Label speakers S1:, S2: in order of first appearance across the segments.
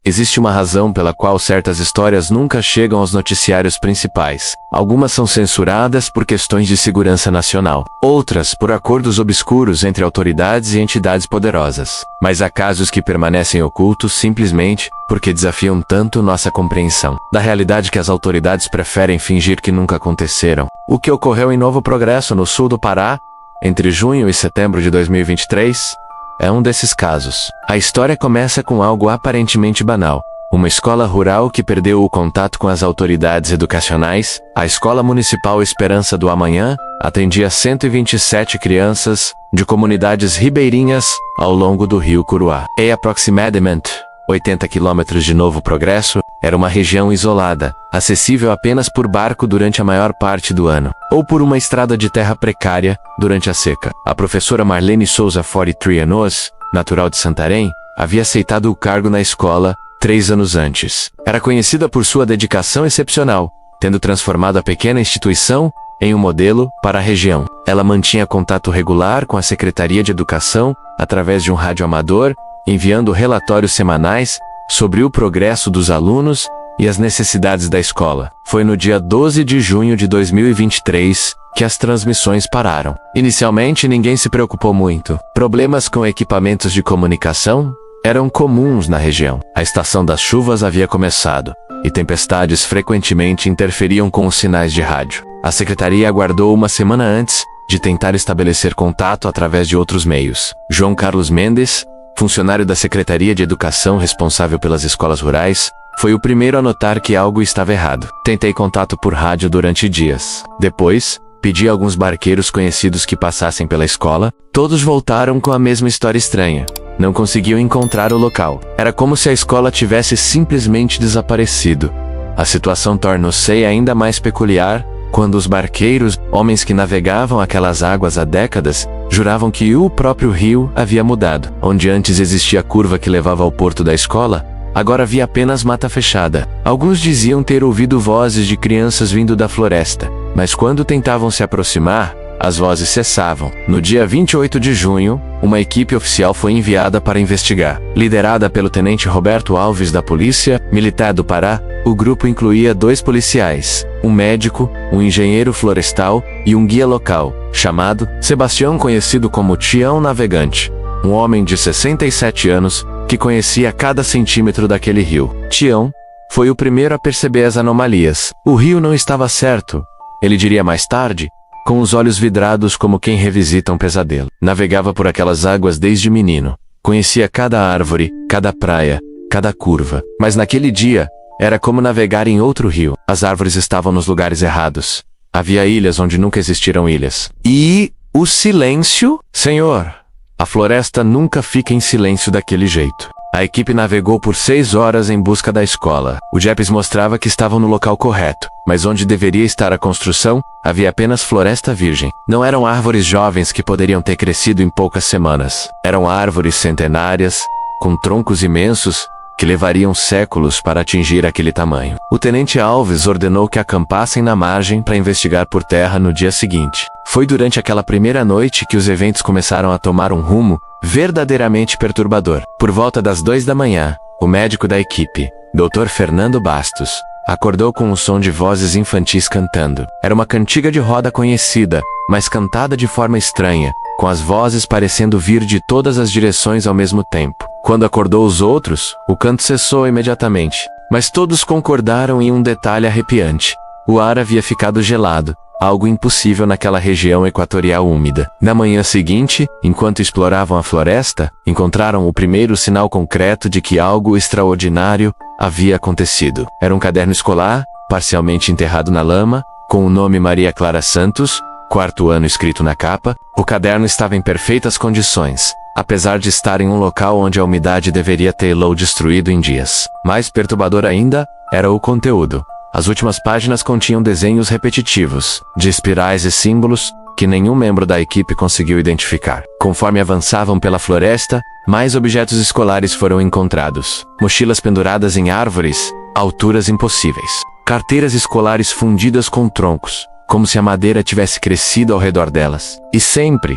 S1: Existe uma razão pela qual certas histórias nunca chegam aos noticiários principais. Algumas são censuradas por questões de segurança nacional. Outras por acordos obscuros entre autoridades e entidades poderosas. Mas há casos que permanecem ocultos simplesmente porque desafiam tanto nossa compreensão da realidade que as autoridades preferem fingir que nunca aconteceram. O que ocorreu em Novo Progresso, no sul do Pará, entre junho e setembro de 2023, é um desses casos. A história começa com algo aparentemente banal. Uma escola rural que perdeu o contato com as autoridades educacionais. A Escola Municipal Esperança do Amanhã atendia 127 crianças de comunidades ribeirinhas ao longo do rio Curuá. E aproximadamente 80 quilômetros de Novo Progresso, era uma região isolada, acessível apenas por barco durante a maior parte do ano, ou por uma estrada de terra precária durante a seca. A professora Marlene Souza Fori Trianos, natural de Santarém, havia aceitado o cargo na escola 3 anos antes. Era conhecida por sua dedicação excepcional, tendo transformado a pequena instituição em um modelo para a região. Ela mantinha contato regular com a Secretaria de Educação através de um rádio amador, enviando relatórios semanais sobre o progresso dos alunos e as necessidades da escola. Foi no dia 12 de junho de 2023 que as transmissões pararam. Inicialmente, ninguém se preocupou muito. Problemas com equipamentos de comunicação eram comuns na região. A estação das chuvas havia começado, e tempestades frequentemente interferiam com os sinais de rádio. A secretaria aguardou uma semana antes de tentar estabelecer contato através de outros meios. João Carlos Mendes, funcionário da Secretaria de Educação responsável pelas escolas rurais, foi o primeiro a notar que algo estava errado. Tentei contato por rádio durante dias. Depois, pedi a alguns barqueiros conhecidos que passassem pela escola. Todos voltaram com a mesma história estranha. Não conseguiam encontrar o local. Era como se a escola tivesse simplesmente desaparecido. A situação tornou-se ainda mais peculiar quando os barqueiros, homens que navegavam aquelas águas há décadas, juravam que o próprio rio havia mudado. Onde antes existia a curva que levava ao porto da escola, agora havia apenas mata fechada. Alguns diziam ter ouvido vozes de crianças vindo da floresta, mas quando tentavam se aproximar, as vozes cessavam. No dia 28 de junho, uma equipe oficial foi enviada para investigar. Liderada pelo tenente Roberto Alves da Polícia Militar do Pará, o grupo incluía 2 policiais, um médico, um engenheiro florestal e um guia local, chamado Sebastião, conhecido como Tião Navegante, um homem de 67 anos que conhecia cada centímetro daquele rio. Tião foi o primeiro a perceber as anomalias. O rio não estava certo, ele diria mais tarde, com os olhos vidrados como quem revisita um pesadelo. Navegava por aquelas águas desde menino. Conhecia cada árvore, cada praia, cada curva. Mas naquele dia, era como navegar em outro rio. As árvores estavam nos lugares errados. Havia ilhas onde nunca existiram ilhas. E o silêncio? Senhor, a floresta nunca fica em silêncio daquele jeito. A equipe navegou por 6 horas em busca da escola. O GPS mostrava que estavam no local correto, mas onde deveria estar a construção, havia apenas floresta virgem. Não eram árvores jovens que poderiam ter crescido em poucas semanas. Eram árvores centenárias, com troncos imensos, que levariam séculos para atingir aquele tamanho. O tenente Alves ordenou que acampassem na margem para investigar por terra no dia seguinte. Foi durante aquela primeira noite que os eventos começaram a tomar um rumo verdadeiramente perturbador. Por volta das 2 da manhã, o médico da equipe, Dr. Fernando Bastos, acordou com um som de vozes infantis cantando. Era uma cantiga de roda conhecida, mas cantada de forma estranha, com as vozes parecendo vir de todas as direções ao mesmo tempo. Quando acordou os outros, o canto cessou imediatamente, mas todos concordaram em um detalhe arrepiante. O ar havia ficado gelado, algo impossível naquela região equatorial úmida. Na manhã seguinte, enquanto exploravam a floresta, encontraram o primeiro sinal concreto de que algo extraordinário havia acontecido. Era um caderno escolar, parcialmente enterrado na lama, com o nome Maria Clara Santos, 4º ano escrito na capa. O caderno estava em perfeitas condições, apesar de estar em um local onde a umidade deveria tê-lo destruído em dias. Mais perturbador ainda, era o conteúdo. As últimas páginas continham desenhos repetitivos, de espirais e símbolos, que nenhum membro da equipe conseguiu identificar. Conforme avançavam pela floresta, mais objetos escolares foram encontrados. Mochilas penduradas em árvores, a alturas impossíveis. Carteiras escolares fundidas com troncos, como se a madeira tivesse crescido ao redor delas. E sempre,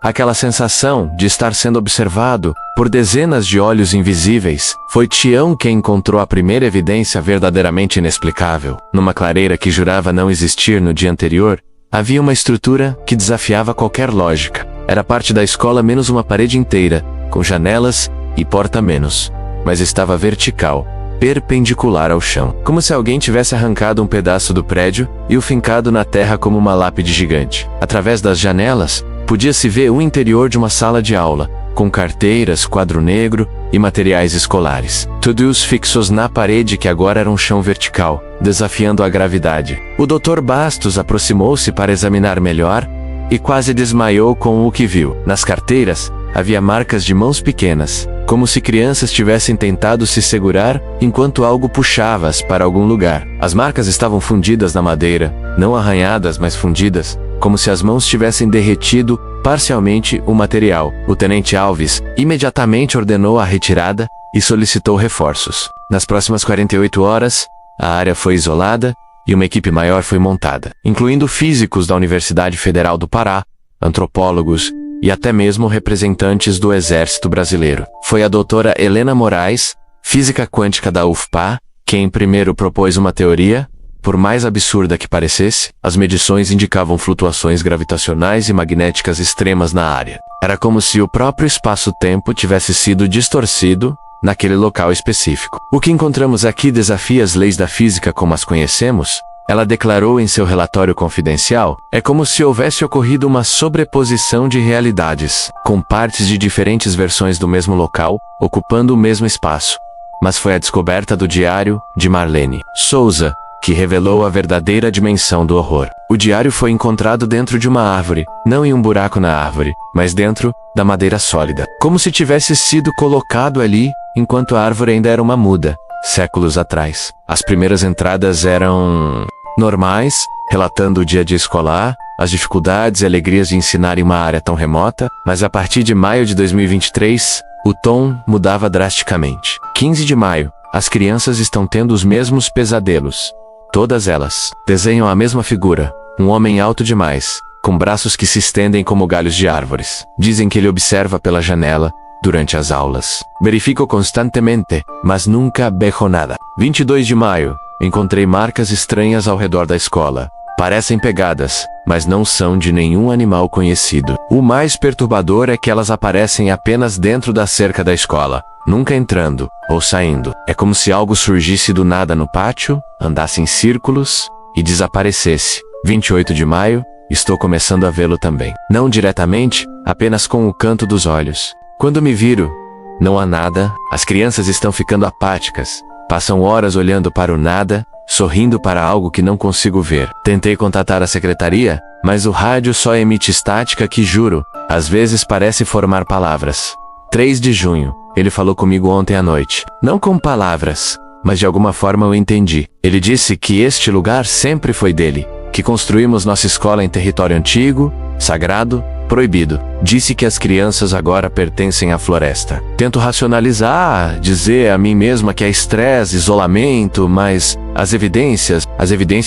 S1: Aquela sensação de estar sendo observado por dezenas de olhos invisíveis. Foi Tião quem encontrou a primeira evidência verdadeiramente inexplicável. Numa clareira que jurava não existir no dia anterior, havia uma estrutura que desafiava qualquer lógica. Era parte da escola menos uma parede inteira, com janelas e porta menos. Mas estava vertical, perpendicular ao chão. Como se alguém tivesse arrancado um pedaço do prédio e o fincado na terra como uma lápide gigante. Através das janelas, podia-se ver o interior de uma sala de aula, com carteiras, quadro negro e materiais escolares. Todos fixos na parede que agora era um chão vertical, desafiando a gravidade. O Dr. Bastos aproximou-se para examinar melhor e quase desmaiou com o que viu. Nas carteiras, havia marcas de mãos pequenas, como se crianças tivessem tentado se segurar enquanto algo puxava-as para algum lugar. As marcas estavam fundidas na madeira, não arranhadas, mas fundidas, como se as mãos tivessem derretido parcialmente o material. O tenente Alves imediatamente ordenou a retirada e solicitou reforços. Nas próximas 48 horas, a área foi isolada e uma equipe maior foi montada, incluindo físicos da Universidade Federal do Pará, antropólogos e até mesmo representantes do Exército Brasileiro. Foi a doutora Helena Moraes, física quântica da UFPA, quem primeiro propôs uma teoria. Por mais absurda que parecesse, as medições indicavam flutuações gravitacionais e magnéticas extremas na área. Era como se o próprio espaço-tempo tivesse sido distorcido naquele local específico. O que encontramos aqui desafia as leis da física como as conhecemos, ela declarou em seu relatório confidencial. É como se houvesse ocorrido uma sobreposição de realidades, com partes de diferentes versões do mesmo local, ocupando o mesmo espaço. Mas foi a descoberta do diário de Marlene Souza que revelou a verdadeira dimensão do horror. O diário foi encontrado dentro de uma árvore, não em um buraco na árvore, mas dentro da madeira sólida, como se tivesse sido colocado ali enquanto a árvore ainda era uma muda, séculos atrás. As primeiras entradas eram normais, relatando o dia a dia escolar, as dificuldades e alegrias de ensinar em uma área tão remota, mas a partir de maio de 2023, o tom mudava drasticamente. 15 de maio, as crianças estão tendo os mesmos pesadelos. Todas elas desenham a mesma figura, um homem alto demais, com braços que se estendem como galhos de árvores. Dizem que ele observa pela janela durante as aulas. Verifico constantemente, mas nunca vejo nada. 22 de maio, encontrei marcas estranhas ao redor da escola. Parecem pegadas, mas não são de nenhum animal conhecido. O mais perturbador é que elas aparecem apenas dentro da cerca da escola, nunca entrando ou saindo. É como se algo surgisse do nada no pátio, andasse em círculos e desaparecesse. 28 de maio, estou começando a vê-lo também. Não diretamente, apenas com o canto dos olhos. Quando me viro, não há nada, as crianças estão ficando apáticas. Passam horas olhando para o nada, sorrindo para algo que não consigo ver. Tentei contatar a secretaria, mas o rádio só emite estática que, juro, às vezes parece formar palavras. 3 de junho, ele falou comigo ontem à noite. Não com palavras, mas de alguma forma eu entendi. Ele disse que este lugar sempre foi dele, que construímos nossa escola em território antigo, sagrado, proibido. Disse que as crianças agora pertencem à floresta. Tento racionalizar, dizer a mim mesma que é estresse, isolamento, mas as evidências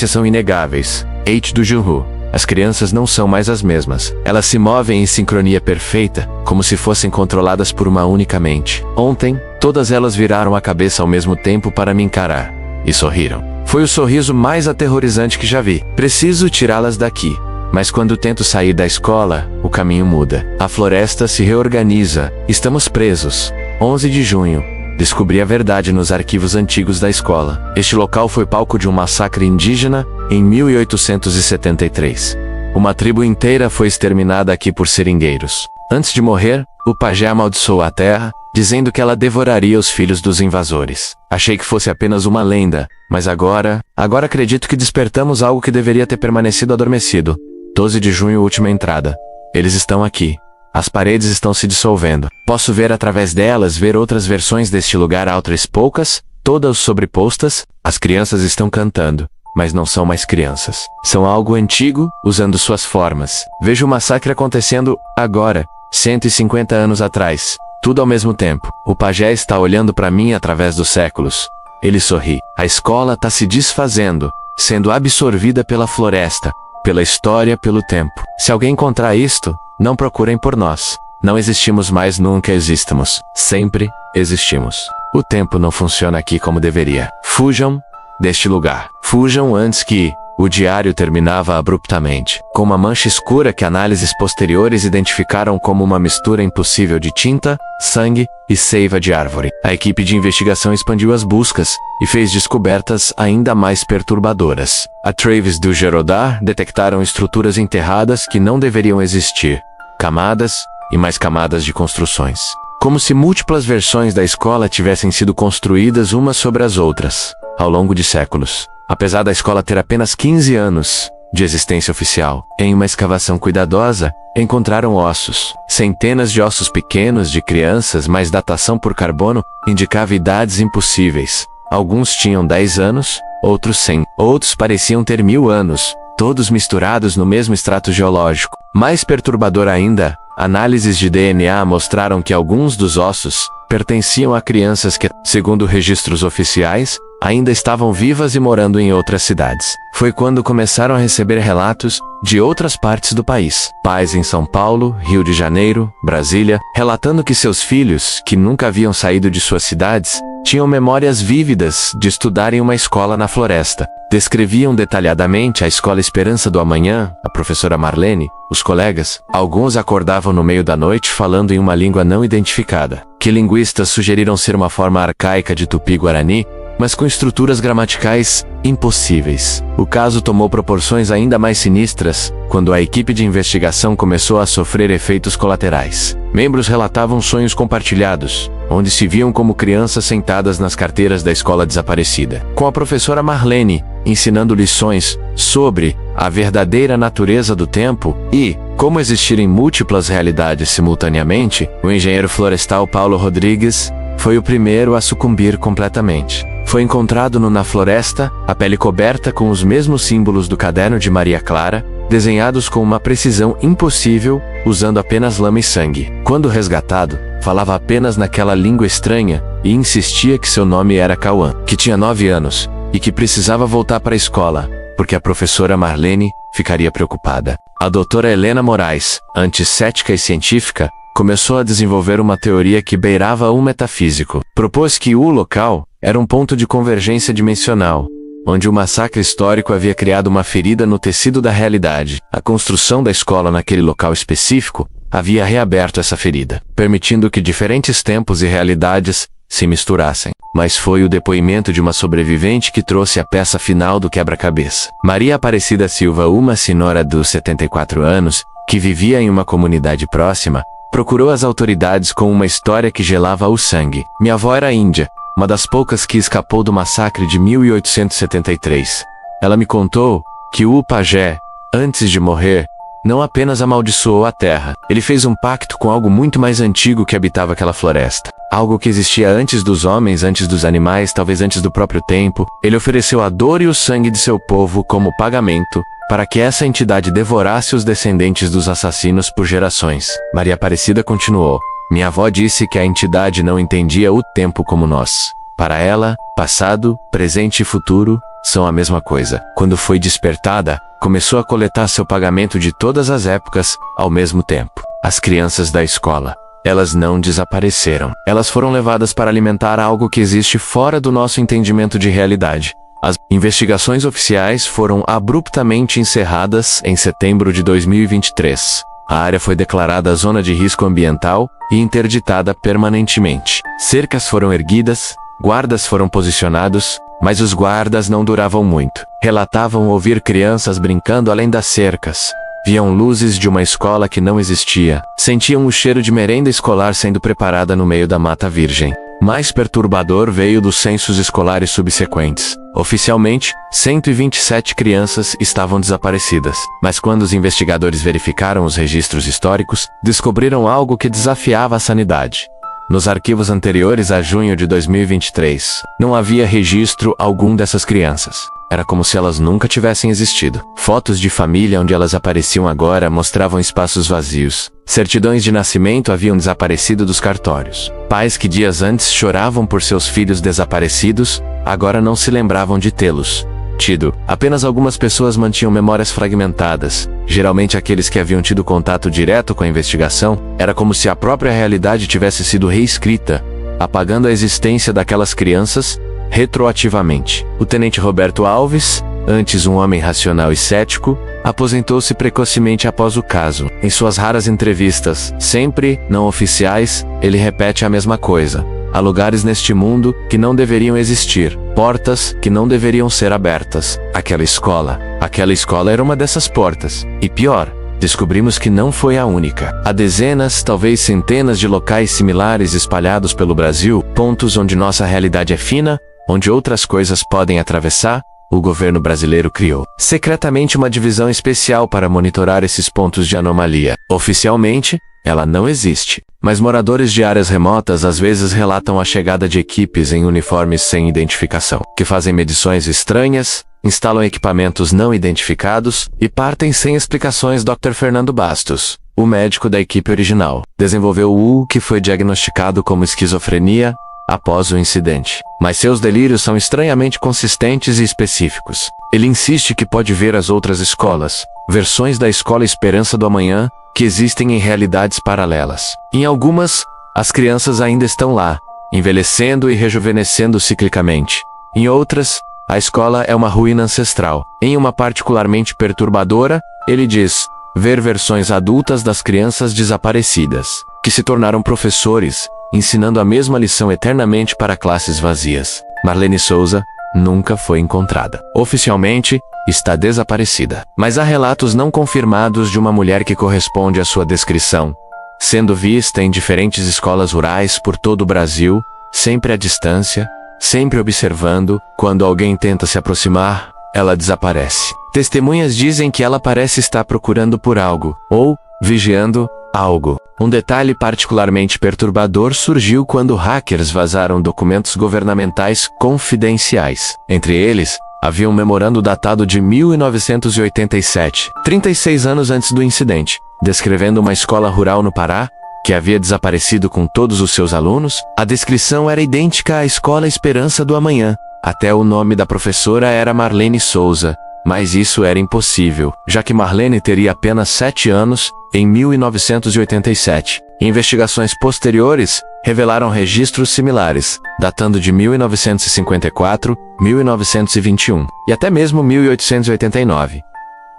S1: são inegáveis. H. do Junhu. As crianças não são mais as mesmas. Elas se movem em sincronia perfeita, como se fossem controladas por uma única mente. Ontem, todas elas viraram a cabeça ao mesmo tempo para me encarar. E sorriram. Foi o sorriso mais aterrorizante que já vi. Preciso tirá-las daqui. Mas quando tento sair da escola, o caminho muda. A floresta se reorganiza. Estamos presos. 11 de junho. Descobri a verdade nos arquivos antigos da escola. Este local foi palco de um massacre indígena em 1873. Uma tribo inteira foi exterminada aqui por seringueiros. Antes de morrer, o pajé amaldiçoou a terra, dizendo que ela devoraria os filhos dos invasores. Achei que fosse apenas uma lenda, mas agora acredito que despertamos algo que deveria ter permanecido adormecido. 12 de junho, última entrada. Eles estão aqui. As paredes estão se dissolvendo. Posso ver através delas, ver outras versões deste lugar, outras poucas, todas sobrepostas. As crianças estão cantando, mas não são mais crianças. São algo antigo, usando suas formas. Vejo o massacre acontecendo agora, 150 anos atrás. Tudo ao mesmo tempo. O pajé está olhando para mim através dos séculos. Ele sorri. A escola está se desfazendo, sendo absorvida pela floresta, pela história, pelo tempo. Se alguém encontrar isto, Não procurem por nós. Não existimos mais, nunca existimos. Sempre existimos. O tempo não funciona aqui como deveria. Fujam deste lugar. Fujam antes que... O diário terminava abruptamente, com uma mancha escura que análises posteriores identificaram como uma mistura impossível de tinta, sangue e seiva de árvore. A equipe de investigação expandiu as buscas e fez descobertas ainda mais perturbadoras. A Travis do Gerodar detectaram estruturas enterradas que não deveriam existir, camadas e mais camadas de construções. Como se múltiplas versões da escola tivessem sido construídas umas sobre as outras, ao longo de séculos. Apesar da escola ter apenas 15 anos de existência oficial, em uma escavação cuidadosa, encontraram ossos. Centenas de ossos pequenos de crianças, mas datação por carbono indicava idades impossíveis. Alguns tinham 10 anos, outros 100. Outros pareciam ter 1000 anos, todos misturados no mesmo extrato geológico. Mais perturbador ainda, análises de DNA mostraram que alguns dos ossos pertenciam a crianças que, segundo registros oficiais, ainda estavam vivas e morando em outras cidades. Foi quando começaram a receber relatos de outras partes do país. Pais em São Paulo, Rio de Janeiro, Brasília, relatando que seus filhos, que nunca haviam saído de suas cidades, tinham memórias vívidas de estudar em uma escola na floresta. Descreviam detalhadamente a escola Esperança do Amanhã, a professora Marlene, os colegas. Alguns acordavam no meio da noite falando em uma língua não identificada, que linguistas sugeriram ser uma forma arcaica de tupi-guarani, mas com estruturas gramaticais impossíveis. O caso tomou proporções ainda mais sinistras quando a equipe de investigação começou a sofrer efeitos colaterais. Membros relatavam sonhos compartilhados, onde se viam como crianças sentadas nas carteiras da escola desaparecida, com a professora Marlene ensinando lições sobre a verdadeira natureza do tempo e como existirem múltiplas realidades simultaneamente. O engenheiro florestal Paulo Rodrigues foi o primeiro a sucumbir completamente. Foi encontrado na floresta, a pele coberta com os mesmos símbolos do caderno de Maria Clara, desenhados com uma precisão impossível, usando apenas lama e sangue. Quando resgatado, falava apenas naquela língua estranha e insistia que seu nome era Cauã, que tinha 9 anos e que precisava voltar para a escola, porque a professora Marlene ficaria preocupada. A doutora Helena Moraes, antes cética e científica, começou a desenvolver uma teoria que beirava o metafísico. Propôs que o local era um ponto de convergência dimensional, onde o massacre histórico havia criado uma ferida no tecido da realidade. A construção da escola naquele local específico havia reaberto essa ferida, permitindo que diferentes tempos e realidades se misturassem. Mas foi o depoimento de uma sobrevivente que trouxe a peça final do quebra-cabeça. Maria Aparecida Silva, uma senhora dos 74 anos, que vivia em uma comunidade próxima, procurou as autoridades com uma história que gelava o sangue. Minha avó era índia, uma das poucas que escapou do massacre de 1873. Ela me contou que o pajé, antes de morrer, não apenas amaldiçoou a terra, ele fez um pacto com algo muito mais antigo que habitava aquela floresta. Algo que existia antes dos homens, antes dos animais, talvez antes do próprio tempo. Ele ofereceu a dor e o sangue de seu povo como pagamento, para que essa entidade devorasse os descendentes dos assassinos por gerações. Maria Aparecida continuou. Minha avó disse que a entidade não entendia o tempo como nós. Para ela, passado, presente e futuro são a mesma coisa. Quando foi despertada, começou a coletar seu pagamento de todas as épocas, ao mesmo tempo. As crianças da escola. Elas não desapareceram. Elas foram levadas para alimentar algo que existe fora do nosso entendimento de realidade. As investigações oficiais foram abruptamente encerradas em setembro de 2023. A área foi declarada zona de risco ambiental e interditada permanentemente. Cercas foram erguidas, guardas foram posicionados, mas os guardas não duravam muito. Relatavam ouvir crianças brincando além das cercas. Viam luzes de uma escola que não existia. Sentiam o cheiro de merenda escolar sendo preparada no meio da mata virgem. Mais perturbador veio dos censos escolares subsequentes. Oficialmente, 127 crianças estavam desaparecidas. Mas quando os investigadores verificaram os registros históricos, descobriram algo que desafiava a sanidade. Nos arquivos anteriores a junho de 2023, não havia registro algum dessas crianças. Era como se elas nunca tivessem existido. Fotos de família onde elas apareciam agora mostravam espaços vazios. Certidões de nascimento haviam desaparecido dos cartórios. Pais que dias antes choravam por seus filhos desaparecidos, agora não se lembravam de tê-los. sentido. Apenas algumas pessoas mantinham memórias fragmentadas. Geralmente aqueles que haviam tido contato direto com a investigação. Era como se a própria realidade tivesse sido reescrita, apagando a existência daquelas crianças retroativamente. O tenente Roberto Alves, antes um homem racional e cético, aposentou-se precocemente após o caso. Em suas raras entrevistas, sempre não oficiais, ele repete a mesma coisa. Há lugares neste mundo que não deveriam existir, portas que não deveriam ser abertas. Aquela escola era uma dessas portas. E pior, descobrimos que não foi a única. Há dezenas, talvez centenas de locais similares espalhados pelo Brasil, pontos onde nossa realidade é fina, onde outras coisas podem atravessar. O governo brasileiro criou secretamente uma divisão especial para monitorar esses pontos de anomalia. Oficialmente, ela não existe, mas moradores de áreas remotas às vezes relatam a chegada de equipes em uniformes sem identificação, que fazem medições estranhas, instalam equipamentos não identificados e partem sem explicações. Dr. Fernando Bastos, o médico da equipe original, desenvolveu o que foi diagnosticado como esquizofrenia após o incidente. Mas seus delírios são estranhamente consistentes e específicos. Ele insiste que pode ver as outras escolas, versões da escola Esperança do Amanhã, que existem em realidades paralelas. Em algumas, as crianças ainda estão lá, envelhecendo e rejuvenescendo ciclicamente. Em outras, a escola é uma ruína ancestral. Em uma particularmente perturbadora, ele diz ver versões adultas das crianças desaparecidas, que se tornaram professores, ensinando a mesma lição eternamente para classes vazias. Marlene Souza nunca foi encontrada. Oficialmente, está desaparecida. Mas há relatos não confirmados de uma mulher que corresponde à sua descrição, sendo vista em diferentes escolas rurais por todo o Brasil, sempre à distância, sempre observando. Quando alguém tenta se aproximar, ela desaparece. Testemunhas dizem que ela parece estar procurando por algo, ou vigiando algo. Um detalhe particularmente perturbador surgiu quando hackers vazaram documentos governamentais confidenciais. Entre eles, havia um memorando datado de 1987, 36 anos antes do incidente, descrevendo uma escola rural no Pará, que havia desaparecido com todos os seus alunos. A descrição era idêntica à escola Esperança do Amanhã. Até o nome da professora era Marlene Souza. Mas isso era impossível, já que Marlene teria apenas 7 anos, em 1987. Investigações posteriores revelaram registros similares, datando de 1954, 1921 e até mesmo 1889.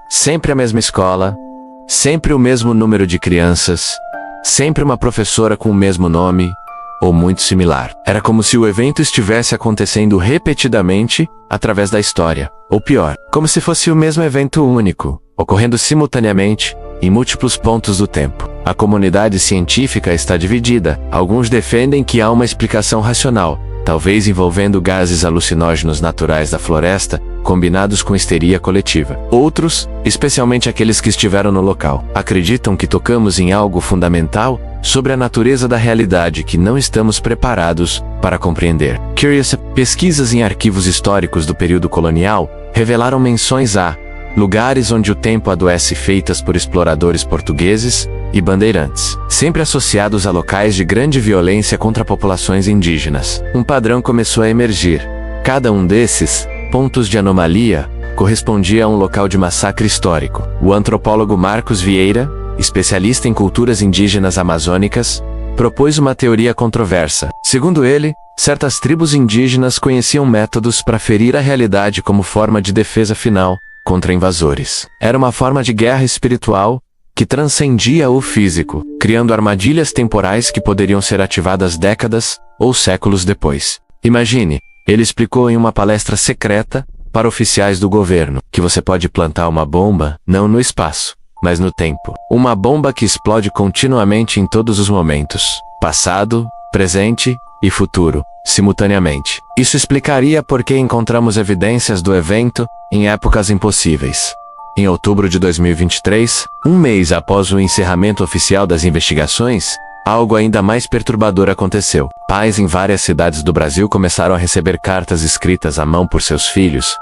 S1: Sempre a mesma escola, sempre o mesmo número de crianças, sempre uma professora com o mesmo nome, ou muito similar. Era como se o evento estivesse acontecendo repetidamente, através da história. Ou pior, como se fosse o mesmo evento único, ocorrendo simultaneamente, em múltiplos pontos do tempo. A comunidade científica está dividida. Alguns defendem que há uma explicação racional, talvez envolvendo gases alucinógenos naturais da floresta, combinados com histeria coletiva. Outros, especialmente aqueles que estiveram no local, acreditam que tocamos em algo fundamental sobre a natureza da realidade que não estamos preparados para compreender. Curious, pesquisas em arquivos históricos do período colonial revelaram menções a lugares onde o tempo adoece feitas por exploradores portugueses e bandeirantes, sempre associados a locais de grande violência contra populações indígenas. Um padrão começou a emergir. Cada um desses pontos de anomalia correspondia a um local de massacre histórico. O antropólogo Marcos Vieira, especialista em culturas indígenas amazônicas, propôs uma teoria controversa. Segundo ele, certas tribos indígenas conheciam métodos para ferir a realidade como forma de defesa final contra invasores. Era uma forma de guerra espiritual que transcendia o físico, criando armadilhas temporais que poderiam ser ativadas décadas ou séculos depois. Imagine, ele explicou em uma palestra secreta para oficiais do governo que você pode plantar uma bomba, não no espaço, mas no tempo. Uma bomba que explode continuamente em todos os momentos, passado, presente e futuro, simultaneamente. Isso explicaria por que encontramos evidências do evento em épocas impossíveis. Em outubro de 2023, um mês após o encerramento oficial das investigações, algo ainda mais perturbador aconteceu. Pais em várias cidades do Brasil começaram a receber cartas escritas à mão por seus filhos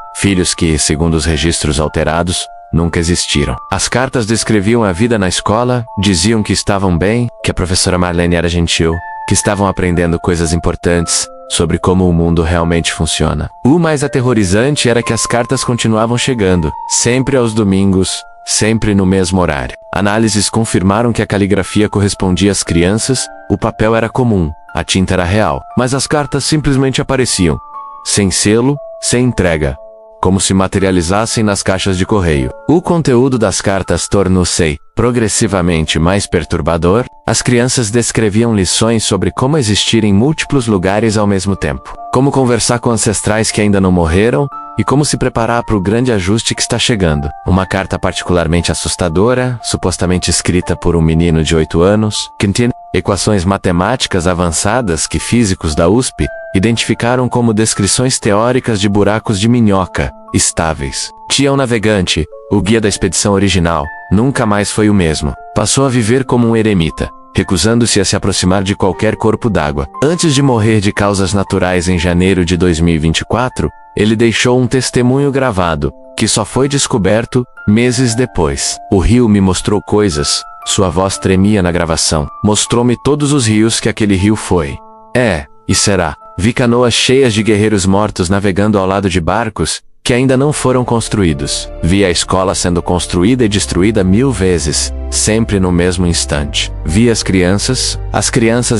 S1: que, segundo os registros alterados, nunca existiram. As cartas descreviam a vida na escola, diziam que estavam bem, que a professora Marlene era gentil, que estavam aprendendo coisas importantes, sobre como o mundo realmente funciona. O mais aterrorizante era que as cartas continuavam chegando, sempre aos domingos, sempre no mesmo horário. Análises confirmaram que a caligrafia correspondia às crianças, o papel era comum, a tinta era real, mas as cartas simplesmente apareciam, sem selo, sem entrega, como se materializassem nas caixas de correio. O conteúdo das cartas tornou-se progressivamente mais perturbador. As crianças descreviam lições sobre como existir em múltiplos lugares ao mesmo tempo, como conversar com ancestrais que ainda não morreram e como se preparar para o grande ajuste que está chegando. Uma carta particularmente assustadora, supostamente escrita por um menino de 8 anos, continha equações matemáticas avançadas que físicos da USP identificaram como descrições teóricas de buracos de minhoca, estáveis. Tião Navegante, o guia da expedição original, nunca mais foi o mesmo. Passou a viver como um eremita, recusando-se a se aproximar de qualquer corpo d'água. Antes de morrer de causas naturais em janeiro de 2024, ele deixou um testemunho gravado, que só foi descoberto meses depois. O rio me mostrou coisas, sua voz tremia na gravação. Mostrou-me todos os rios que aquele rio foi. E será. Vi canoas cheias de guerreiros mortos navegando ao lado de barcos que ainda não foram construídos. Vi a escola sendo construída e destruída 1000 vezes, sempre no mesmo instante. Vi as crianças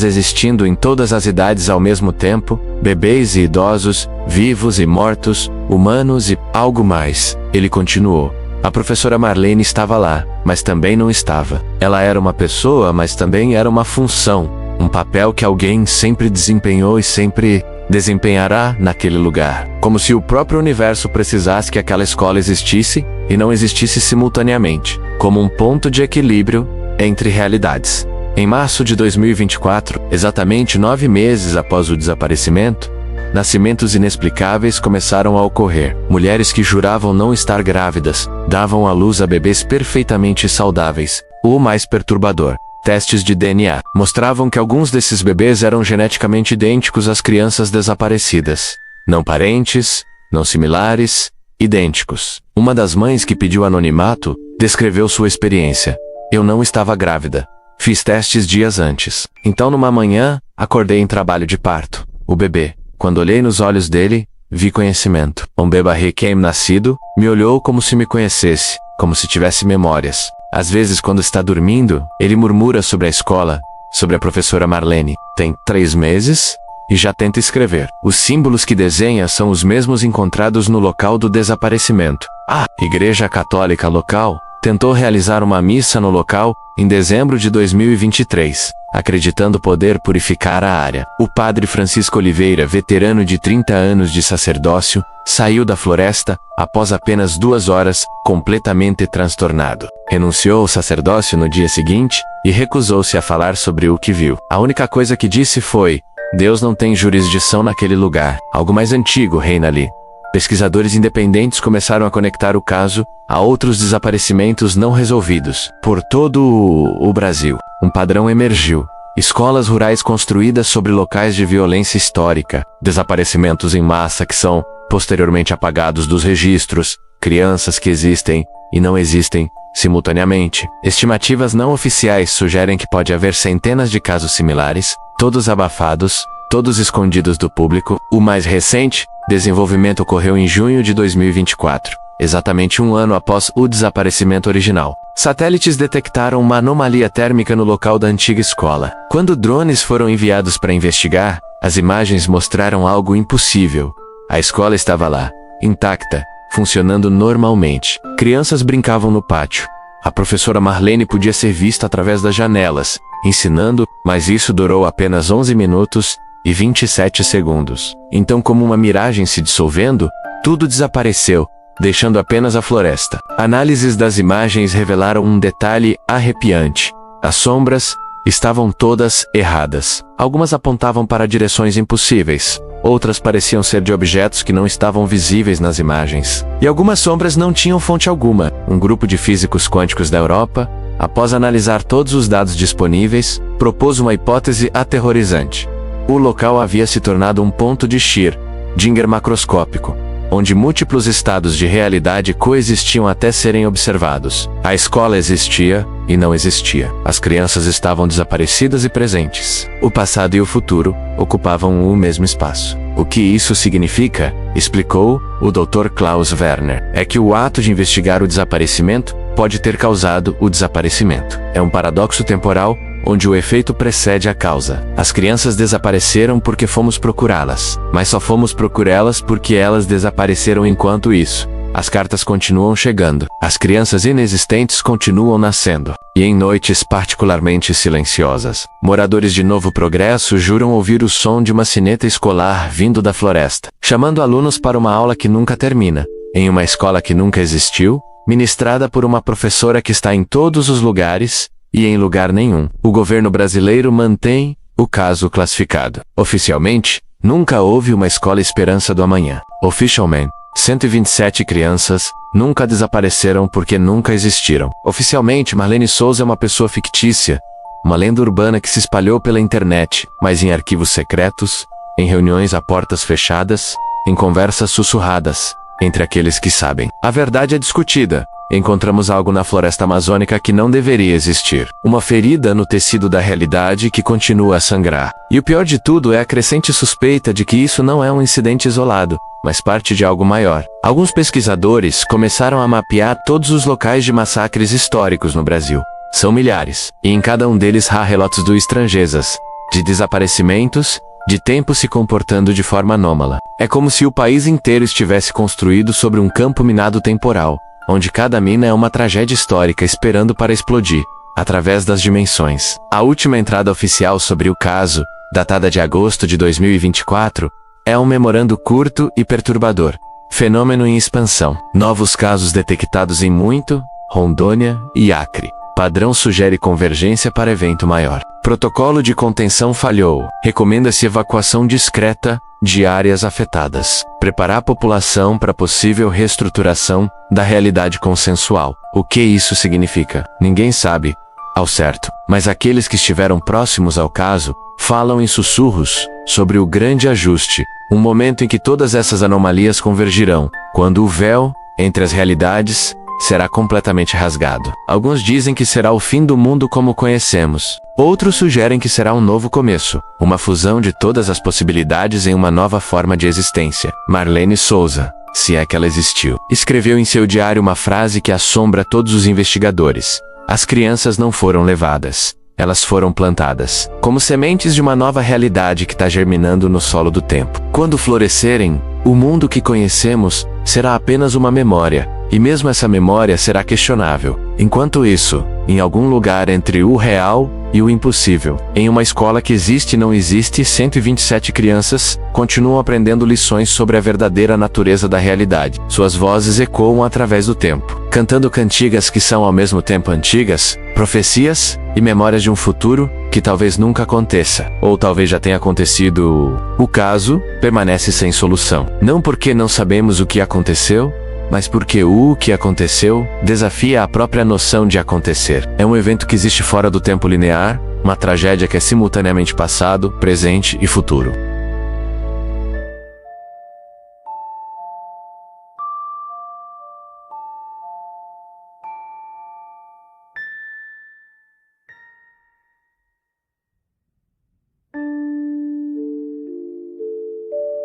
S1: existindo em todas as idades ao mesmo tempo, bebês e idosos, vivos e mortos, humanos e algo mais. Ele continuou. A professora Marlene estava lá, mas também não estava. Ela era uma pessoa, mas também era uma função, um papel que alguém sempre desempenhou e sempre desempenhará naquele lugar. Como se o próprio universo precisasse que aquela escola existisse e não existisse simultaneamente, como um ponto de equilíbrio entre realidades. Em março de 2024, exatamente 9 meses após o desaparecimento, nascimentos inexplicáveis começaram a ocorrer. Mulheres que juravam não estar grávidas, davam à luz a bebês perfeitamente saudáveis. O mais perturbador: testes de DNA mostravam que alguns desses bebês eram geneticamente idênticos às crianças desaparecidas. Não parentes, não similares, idênticos. Uma das mães que pediu anonimato descreveu sua experiência. Eu não estava grávida. Fiz testes dias antes. Então numa manhã, acordei em trabalho de parto. O bebê. Quando olhei nos olhos dele, vi conhecimento. Um bebê recém-nascido me olhou como se me conhecesse, como se tivesse memórias. Às vezes, quando está dormindo, ele murmura sobre a escola, sobre a professora Marlene. Tem 3 meses e já tenta escrever. Os símbolos que desenha são os mesmos encontrados no local do desaparecimento. A Igreja Católica local tentou realizar uma missa no local em dezembro de 2023, acreditando poder purificar a área. O padre Francisco Oliveira, veterano de 30 anos de sacerdócio, saiu da floresta após apenas 2 horas, completamente transtornado. Renunciou ao sacerdócio no dia seguinte e recusou-se a falar sobre o que viu. A única coisa que disse foi: Deus não tem jurisdição naquele lugar. Algo mais antigo reina ali. Pesquisadores independentes começaram a conectar o caso a outros desaparecimentos não resolvidos por todo o Brasil. Um padrão emergiu. Escolas rurais construídas sobre locais de violência histórica, desaparecimentos em massa que são posteriormente apagados dos registros, crianças que existem e não existem simultaneamente. Estimativas não oficiais sugerem que pode haver centenas de casos similares, todos abafados, todos escondidos do público. O mais recente desenvolvimento ocorreu em junho de 2024, exatamente 1 ano após o desaparecimento original. Satélites detectaram uma anomalia térmica no local da antiga escola. Quando drones foram enviados para investigar, as imagens mostraram algo impossível. A escola estava lá, intacta, funcionando normalmente. Crianças brincavam no pátio. A professora Marlene podia ser vista através das janelas, ensinando, mas isso durou apenas 11 minutos e 27 segundos. Então, como uma miragem se dissolvendo, tudo desapareceu, deixando apenas a floresta. Análises das imagens revelaram um detalhe arrepiante. As sombras estavam todas erradas. Algumas apontavam para direções impossíveis. Outras pareciam ser de objetos que não estavam visíveis nas imagens. E algumas sombras não tinham fonte alguma. Um grupo de físicos quânticos da Europa, após analisar todos os dados disponíveis, propôs uma hipótese aterrorizante. O local havia se tornado um ponto de Schrödinger macroscópico, onde múltiplos estados de realidade coexistiam até serem observados. A escola existia, e não existia. As crianças estavam desaparecidas e presentes. O passado e o futuro ocupavam o mesmo espaço. O que isso significa, explicou o Dr. Klaus Werner, é que o ato de investigar o desaparecimento pode ter causado o desaparecimento. É um paradoxo temporal, onde o efeito precede a causa. As crianças desapareceram porque fomos procurá-las, mas só fomos procurá-las porque elas desapareceram. Enquanto isso, as cartas continuam chegando, as crianças inexistentes continuam nascendo, e em noites particularmente silenciosas, moradores de Novo Progresso juram ouvir o som de uma sineta escolar vindo da floresta, chamando alunos para uma aula que nunca termina, em uma escola que nunca existiu, ministrada por uma professora que está em todos os lugares, e em lugar nenhum. O governo brasileiro mantém o caso classificado. Oficialmente, nunca houve uma escola Esperança do Amanhã. Officialmente, 127 crianças nunca desapareceram porque nunca existiram. Oficialmente, Marlene Souza é uma pessoa fictícia, uma lenda urbana que se espalhou pela internet, mas em arquivos secretos, em reuniões a portas fechadas, em conversas sussurradas, entre aqueles que sabem. A verdade é discutida. Encontramos algo na floresta amazônica que não deveria existir. Uma ferida no tecido da realidade que continua a sangrar. E o pior de tudo é a crescente suspeita de que isso não é um incidente isolado, mas parte de algo maior. Alguns pesquisadores começaram a mapear todos os locais de massacres históricos no Brasil. São milhares, e em cada um deles há relatos de estrangeiras, de desaparecimentos, de tempos se comportando de forma anômala. É como se o país inteiro estivesse construído sobre um campo minado temporal, onde cada mina é uma tragédia histórica esperando para explodir, através das dimensões. A última entrada oficial sobre o caso, datada de agosto de 2024, é um memorando curto e perturbador. Fenômeno em expansão. Novos casos detectados em Muito, Rondônia e Acre. Padrão sugere convergência para evento maior. Protocolo de contenção falhou. Recomenda-se evacuação discreta de áreas afetadas. Preparar a população para possível reestruturação da realidade consensual. O que isso significa? Ninguém sabe, ao certo, mas aqueles que estiveram próximos ao caso falam em sussurros sobre o grande ajuste, um momento em que todas essas anomalias convergirão, quando o véu entre as realidades será completamente rasgado. Alguns dizem que será o fim do mundo como conhecemos. Outros sugerem que será um novo começo, uma fusão de todas as possibilidades em uma nova forma de existência. Marlene Souza, se é que ela existiu, escreveu em seu diário uma frase que assombra todos os investigadores. As crianças não foram levadas. Elas foram plantadas, como sementes de uma nova realidade que está germinando no solo do tempo. Quando florescerem, o mundo que conhecemos será apenas uma memória, e mesmo essa memória será questionável. Enquanto isso, em algum lugar entre o real e o impossível, em uma escola que existe e não existe, 127 crianças continuam aprendendo lições sobre a verdadeira natureza da realidade. Suas vozes ecoam através do tempo, cantando cantigas que são ao mesmo tempo antigas, profecias e memórias de um futuro que talvez nunca aconteça, ou talvez já tenha acontecido. O caso permanece sem solução. Não porque não sabemos o que aconteceu, mas porque o que aconteceu desafia a própria noção de acontecer. É um evento que existe fora do tempo linear, uma tragédia que é simultaneamente passado, presente e futuro.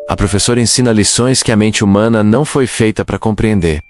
S1: A professora ensina lições que a mente humana não foi feita para compreender.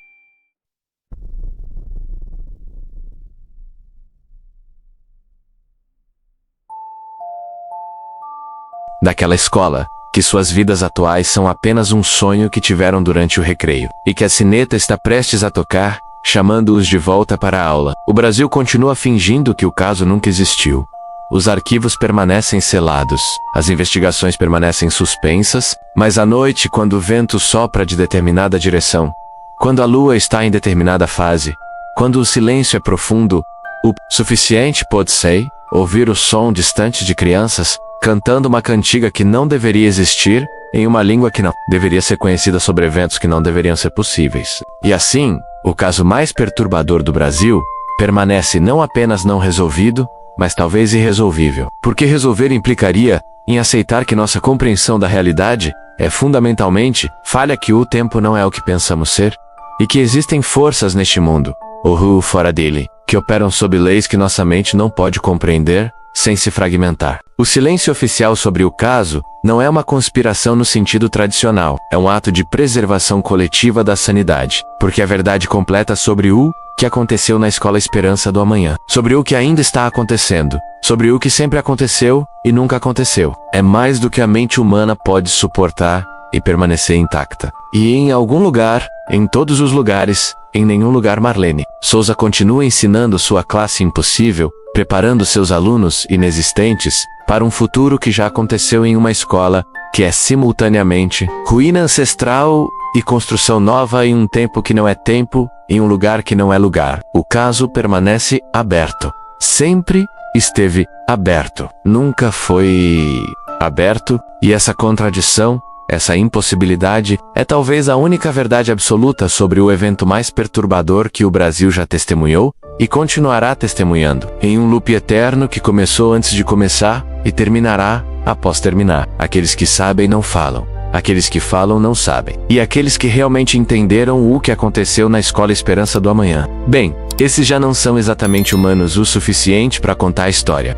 S1: Daquela escola, que suas vidas atuais são apenas um sonho que tiveram durante o recreio, e que a sineta está prestes a tocar, chamando-os de volta para a aula. O Brasil continua fingindo que o caso nunca existiu. Os arquivos permanecem selados, as investigações permanecem suspensas, mas à noite, quando o vento sopra de determinada direção, quando a lua está em determinada fase, quando o silêncio é profundo, o suficiente pode ser ouvir o som distante de crianças cantando uma cantiga que não deveria existir, em uma língua que não deveria ser conhecida, sobre eventos que não deveriam ser possíveis. E assim, o caso mais perturbador do Brasil permanece não apenas não resolvido, mas talvez irresolvível. Porque resolver implicaria em aceitar que nossa compreensão da realidade é fundamentalmente falha, que o tempo não é o que pensamos ser, e que existem forças neste mundo ou fora dele, que operam sob leis que nossa mente não pode compreender, sem se fragmentar. O silêncio oficial sobre o caso não é uma conspiração no sentido tradicional, é um ato de preservação coletiva da sanidade, porque a verdade completa sobre o que aconteceu na Escola Esperança do Amanhã, sobre o que ainda está acontecendo, sobre o que sempre aconteceu e nunca aconteceu, é mais do que a mente humana pode suportar e permanecer intacta. E em algum lugar, em todos os lugares, em nenhum lugar, Marlene Souza continua ensinando sua classe impossível, preparando seus alunos inexistentes para um futuro que já aconteceu em uma escola que é simultaneamente ruína ancestral e construção nova em um tempo que não é tempo, em um lugar que não é lugar. O caso permanece aberto. Sempre esteve aberto. Nunca foi aberto, e essa contradição, essa impossibilidade, é talvez a única verdade absoluta sobre o evento mais perturbador que o Brasil já testemunhou e continuará testemunhando, em um loop eterno que começou antes de começar e terminará após terminar. Aqueles que sabem não falam, aqueles que falam não sabem, e aqueles que realmente entenderam o que aconteceu na Escola Esperança do Amanhã. Bem, esses já não são exatamente humanos o suficiente para contar a história.